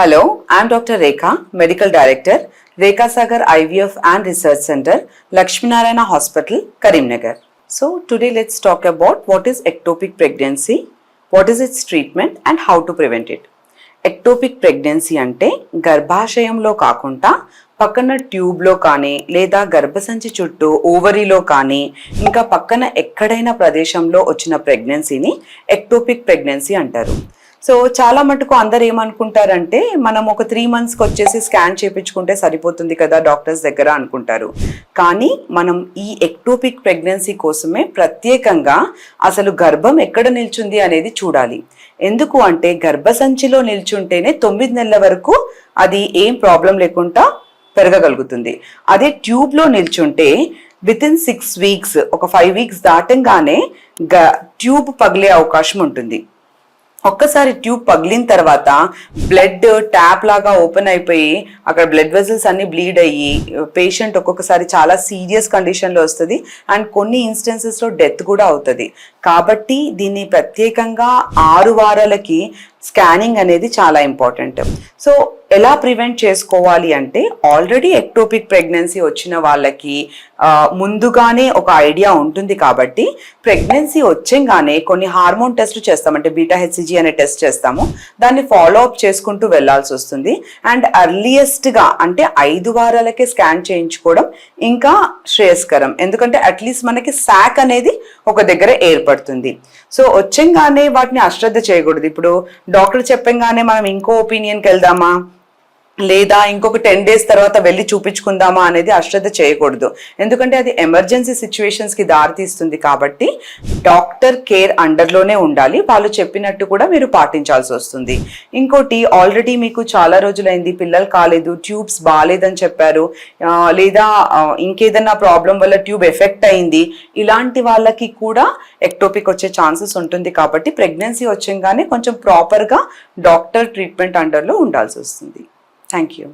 Hello, I am Dr. Rekha, Medical Director, Rekha Sagar IVF and Research Center, Lakshminarayana Hospital, Karimnagar. So today let's talk about what is ectopic pregnancy, what is its treatment and how to prevent it. Ectopic pregnancy అంటే గర్భాశయంలో కాకుండా పక్కన ట్యూబ్లో కానీ లేదా గర్భసంచి చుట్టూ ఓవరీలో కానీ ఇంకా పక్కన ఎక్కడైనా ప్రదేశంలో వచ్చిన ప్రెగ్నెన్సీని ఎక్టోపిక్ ప్రెగ్నెన్సీ అంటారు. సో చాలా మటుకు అందరు ఏమనుకుంటారంటే మనం ఒక 3 monthsకి వచ్చేసి స్కాన్ చేయించుకుంటే సరిపోతుంది కదా డాక్టర్స్ దగ్గర అనుకుంటారు. కానీ మనం ఈ ఎక్టోపిక్ ప్రెగ్నెన్సీ కోసమే ప్రత్యేకంగా అసలు గర్భం ఎక్కడ నిల్చుంది అనేది చూడాలి. ఎందుకు అంటే గర్భసంచిలో నిల్చుంటేనే 9 నెలల వరకు అది ఏం ప్రాబ్లం లేకుండా పెరగగలుగుతుంది. అదే ట్యూబ్లో నిల్చుంటే వితిన్ 6 weeks ఒక 5 weeks దాటంగానే ట్యూబ్ పగిలే అవకాశం ఉంటుంది. ఒక్కసారి ట్యూబ్ పగిలిన తర్వాత బ్లడ్ ట్యాప్ లాగా ఓపెన్ అయిపోయి అక్కడ బ్లడ్ వెజల్స్ అన్ని బ్లీడ్ అయ్యి పేషెంట్ ఒక్కొక్కసారి చాలా సీరియస్ కండిషన్లో వస్తుంది అండ్ కొన్ని ఇన్స్టెన్సెస్లో డెత్ కూడా అవుతుంది. కాబట్టి దీన్ని ప్రత్యేకంగా 6 వారాలకి స్కానింగ్ అనేది చాలా ఇంపార్టెంట్. సో ఎలా ప్రివెంట్ చేసుకోవాలి అంటే ఆల్రెడీ ఎక్టోపిక్ ప్రెగ్నెన్సీ వచ్చిన వాళ్ళకి ముందుగానే ఒక ఐడియా ఉంటుంది. కాబట్టి ప్రెగ్నెన్సీ వచ్చేగానే కొన్ని హార్మోన్ టెస్ట్లు చేస్తామంటే బీటా హెచ్సిజీ అనే టెస్ట్ చేస్తాము. దాన్ని ఫాలో అప్ చేసుకుంటూ వెళ్లాల్సి వస్తుంది. అండ్ అర్లియస్ట్గా అంటే 5 వారాలకే స్కాన్ చేయించుకోవడం ఇంకా శ్రేయస్కరం. ఎందుకంటే అట్లీస్ట్ మనకి శాక్ అనేది ఒక దగ్గర ఏర్పడుతుంది. సో వచ్చంగానే వాటిని అశ్రద్ధ చేయకూడదు. ఇప్పుడు డాక్టర్ చెప్పంగానే మనం ఇంకో ఒపీనియన్కి వెళ్దామా లేదా ఇంకొక 10 days తర్వాత వెళ్ళి చూపించుకుందామా అనేది అశ్రద్ధ చేయకూడదు. ఎందుకంటే అది ఎమర్జెన్సీ సిచ్యువేషన్స్కి దారితీస్తుంది. కాబట్టి డాక్టర్ కేర్ అండర్లోనే ఉండాలి. వాళ్ళు చెప్పినట్టు కూడా మీరు పాటించాల్సి వస్తుంది. ఇంకోటి ఆల్రెడీ మీకు చాలా రోజులైంది పిల్లలు కాలేదు, ట్యూబ్స్ బాగాలేదని చెప్పారు, లేదా ఇంకేదన్నా ప్రాబ్లం వల్ల ట్యూబ్ ఎఫెక్ట్ అయింది, ఇలాంటి వాళ్ళకి కూడా ఎక్టోపిక్ వచ్చే ఛాన్సెస్ ఉంటుంది. కాబట్టి ప్రెగ్నెన్సీ వచ్చంగానే కొంచెం ప్రాపర్గా డాక్టర్ ట్రీట్మెంట్ అండర్లో ఉండాల్సి వస్తుంది. Thank you.